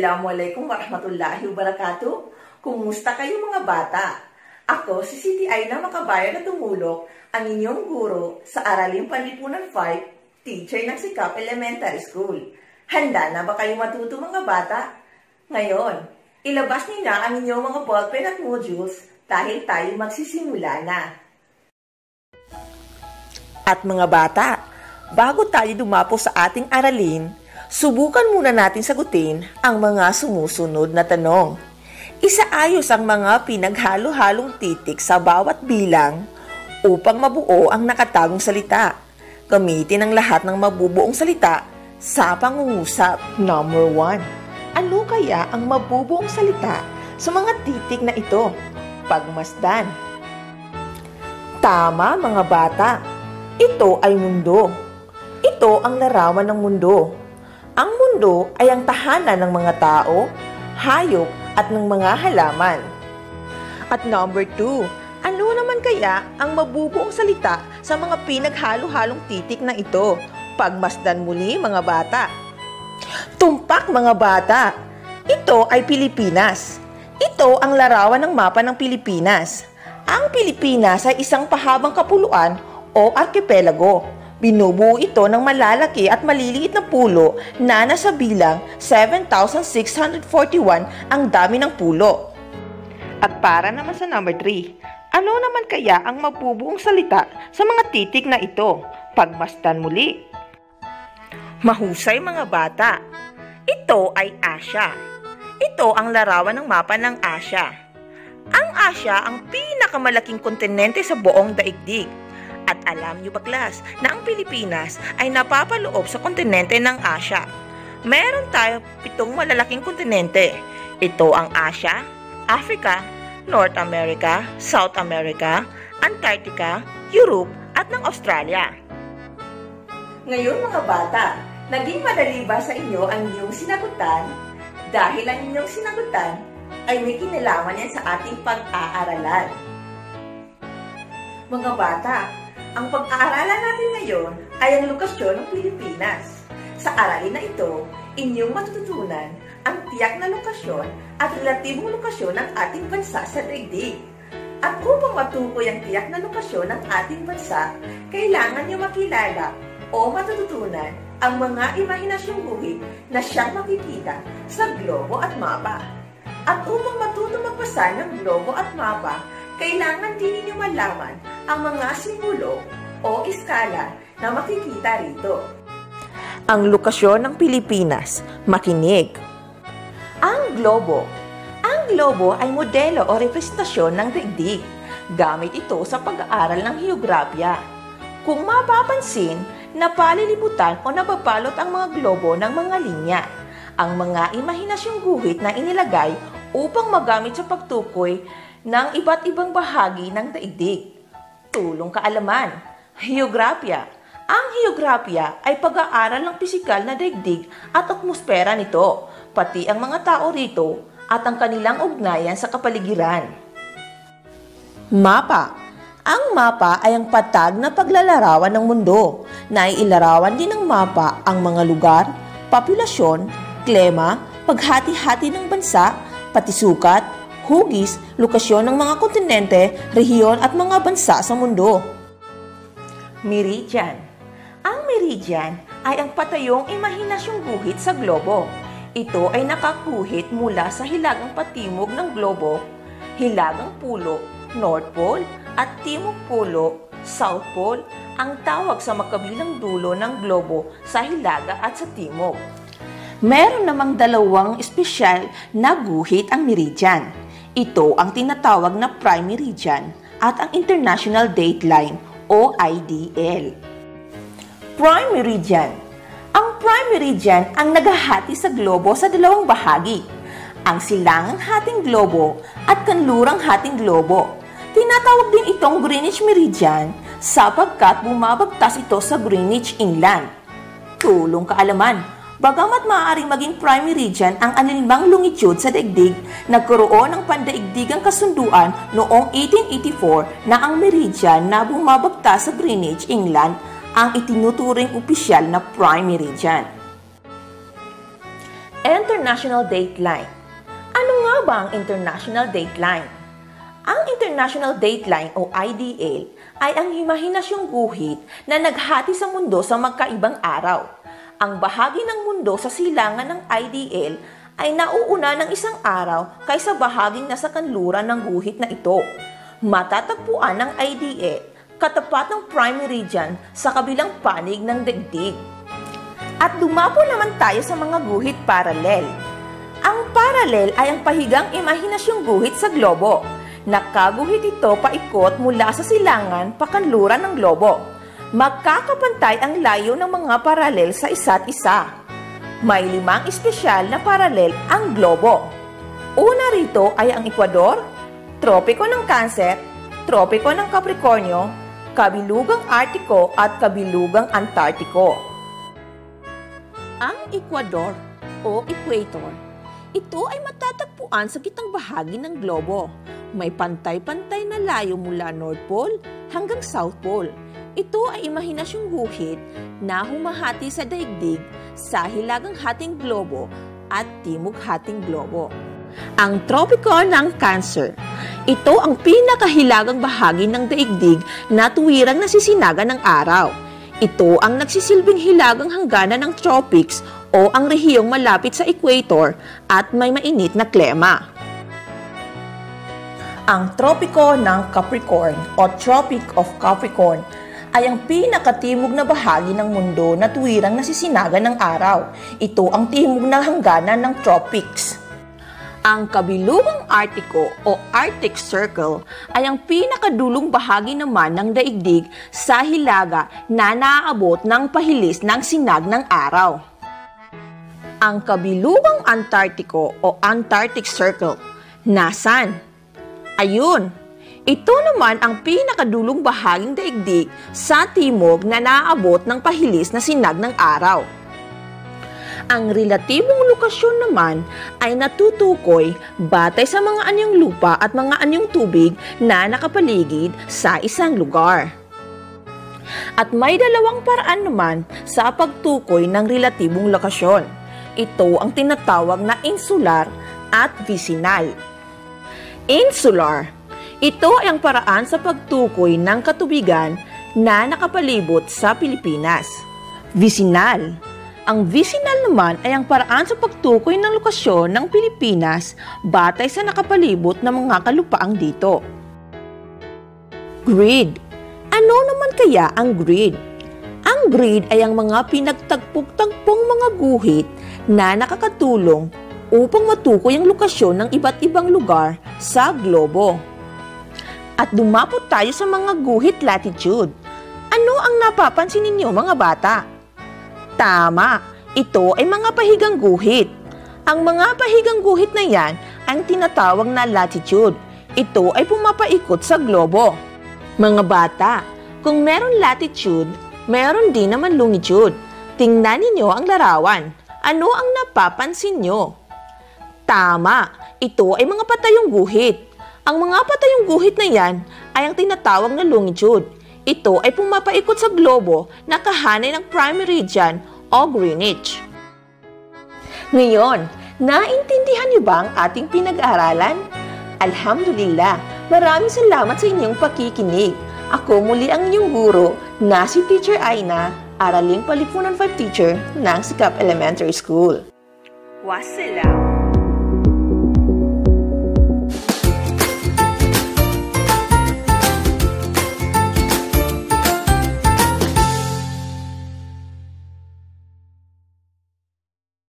Assalamualaikum warahmatullahi wabarakatuh. Kumusta kayo mga bata? Ako si Siti Aina Makabayan na tumulok, ang inyong guro sa Araling Panlipunan 5, teacher ng Sikap Elementary School. Handa na ba kayo matuto mga bata? Ngayon, ilabas niyo na ang inyong mga ballpen at modules dahil tayo magsisimula na. At mga bata, bago tayo dumapo sa ating aralin, subukan muna natin sagutin ang mga sumusunod na tanong. Isaayos ang mga pinaghalo-halong titik sa bawat bilang upang mabuo ang nakatagong salita. Gamitin ang lahat ng mabubuong salita sa pangungusap. Number 1. Ano kaya ang mabubuong salita sa mga titik na ito? Pagmasdan. Tama mga bata. Ito ay mundo. Ito ang larawan ng mundo. Ang mundo ay ang tahanan ng mga tao, hayop at ng mga halaman. At number 2, ano naman kaya ang mabubuong salita sa mga pinaghalo-halong titik na ito? Pagmasdan muli mga bata. Tumpak mga bata. Ito ay Pilipinas. Ito ang larawan ng mapa ng Pilipinas. Ang Pilipinas ay isang pahabang kapuluan o arkipelago. Binubuo ito ng malalaki at maliliit na pulo na nasa bilang 7,641 ang dami ng pulo. At para naman sa number 3, ano naman kaya ang mabubuong salita sa mga titik na ito? Pagmasdan muli. Mahusay mga bata. Ito ay Asya. Ito ang larawan ng mapa ng Asya. Ang Asya ang pinakamalaking kontinente sa buong daigdig. At alam nyo ba class, na ang Pilipinas ay napapaloob sa kontinente ng Asya. Meron tayo 7 malalaking kontinente. Ito ang Asya, Africa, North America, South America, Antarctica, Europe at ng Australia. Ngayon mga bata, naging madali ba sa inyo ang inyong sinagutan? Dahil ang inyong sinagutan ay may kinalaman yan sa ating pag-aaralan. Mga bata, ang pag-aaralan natin ngayon ay ang lokasyon ng Pilipinas. Sa aralin na ito, inyong matututunan ang tiyak na lokasyon at relatibong lokasyon ng ating bansa sa daigdig. At upang matukoy ang tiyak na lokasyon ng ating bansa, kailangan nyo makilala o matututunan ang mga imahinasyong guhit na siyang makikita sa globo at mapa. At upang matuto magbasa ng globo at mapa, kailangan din ninyo malaman ang mga simbolo o iskala na makikita rito. Ang lokasyon ng Pilipinas, makinig. Ang globo. Ang globo ay modelo o representasyon ng daigdig. Gamit ito sa pag-aaral ng heograpya. Kung mapapansin, napalilibutan o nababalot ang mga globo ng mga linya. Ang mga imahinasyong guhit na inilagay upang magamit sa pagtukoy ng iba't ibang bahagi ng daigdig. Tulong kaalaman. Heograpya. Ang heograpya ay pag-aaral ng pisikal na daigdig at atmosfera nito, pati ang mga tao rito at ang kanilang ugnayan sa kapaligiran. Mapa. Ang mapa ay ang patag na paglalarawan ng mundo. Naiilarawan din ng mapa ang mga lugar, populasyon, klima, paghati-hati ng bansa, pati sukat, hugis, lokasyon ng mga kontinente, rehiyon at mga bansa sa mundo. Meridian. Ang meridian ay ang patayong imahinasyong guhit sa globo. Ito ay nakaguhit mula sa hilagang patimog ng globo, hilagang pulo, North Pole, at timog pulo, South Pole, ang tawag sa makabilang dulo ng globo sa hilaga at sa timog. Meron namang dalawang espesyal na guhit ang meridian. Ito ang tinatawag na prime meridian at ang International Dateline o IDL. Prime meridian. Ang prime meridian ang naghahati sa globo sa dalawang bahagi. Ang silangang hating globo at kanlurang hating globo. Tinatawag din itong Greenwich Meridian sapagkat bumabagtas ito sa Greenwich, England. Tulong kaalaman. Bagamat maaaring maging prime meridian ang alinmang longitude sa daigdig, nagkaroon ng pandaigdigang kasunduan noong 1884 na ang meridian na bumabagtas sa Greenwich, England ang itinuturing opisyal na prime meridian. International Dateline. Ano nga ba ang International Dateline? Ang International Dateline o IDL ay ang imahinasyong guhit na naghati sa mundo sa magkaibang araw. Ang bahagi ng mundo sa silangan ng IDL ay nauuna ng isang araw kaysa bahaging nasa kanluran ng guhit na ito. Matatagpuan ng IDL katapat ng prime meridian sa kabilang panig ng daigdig. At dumapo naman tayo sa mga guhit paralel. Ang paralel ay ang pahigang imahinasyong guhit sa globo. Nakaguhit ito paikot mula sa silangan pakanluran ng globo. Magkakapantay ang layo ng mga paralel sa isa't isa. May 5 espesyal na paralel ang globo. Una rito ay ang Ecuador, Tropiko ng Cancer, Tropiko ng Capricornio, Kabilugang Artiko at Kabilugang Antartiko. Ang Ecuador o Equator, ito ay matatagpuan sa gitnang bahagi ng globo. May pantay-pantay na layo mula North Pole hanggang South Pole. Ito ay imahinasyong guhit na humahati sa daigdig sa hilagang hating globo at timog hating globo. Ang Tropiko ng Cancer, ito ang pinakahilagang bahagi ng daigdig na tuwirang nasisinaga ng araw. Ito ang nagsisilbing hilagang hangganan ng tropics o ang rehiyong malapit sa equator at may mainit na klima. Ang Tropiko ng Capricorn o Tropic of Capricorn ay ang pinakatimog na bahagi ng mundo na tuwirang nasisinaga ng araw. Ito ang timog ng hangganan ng tropics. Ang Kabilugang Artiko o Arctic Circle ay ang pinakadulong bahagi naman ng daigdig sa hilaga na naaabot ng pahilis ng sinag ng araw. Ang Kabilugang Antartiko o Antarctic Circle, nasan? Ayun, ito naman ang pinakadulong bahaging daigdig sa timog na naaabot ng pahilis na sinag ng araw. Ang relatibong lokasyon naman ay natutukoy batay sa mga anyong lupa at mga anyong tubig na nakapaligid sa isang lugar. At may 2 paraan naman sa pagtukoy ng relatibong lokasyon. Ito ang tinatawag na insular at vicinal. Insular. Ito ay ang paraan sa pagtukoy ng katubigan na nakapalibot sa Pilipinas. Vicinal. Ang vicinal naman ay ang paraan sa pagtukoy ng lokasyon ng Pilipinas batay sa nakapalibot na mga kalupaang dito. Grid. Ano naman kaya ang grid? Ang grid ay ang mga pinagtagpog-tagpong mga guhit na nakakatulong upang matukoy ang lokasyon ng iba't ibang lugar sa globo. At dumapot tayo sa mga guhit latitude. Ano ang napapansin ninyo mga bata? Tama, ito ay mga pahigang guhit. Ang mga pahigang guhit na yan ang tinatawag na latitude. Ito ay pumapaikot sa globo. Mga bata, kung meron latitude, meron din naman longitude. Tingnan ninyo ang larawan. Ano ang napapansin nyo? Tama, ito ay mga patayong guhit. Ang mga patayong guhit na yan ay ang tinatawag na longitude. Ito ay pumapaikot sa globo na kahanay ng prime meridian o Greenwich. Ngayon, naintindihan niyo ba ang ating pinag-aaralan? Alhamdulillah, maraming salamat sa inyong pakikinig. Ako muli ang inyong guro na si Teacher Aina, Araling Palipunan 5 Teacher ng Sikap Elementary School. Wassalam!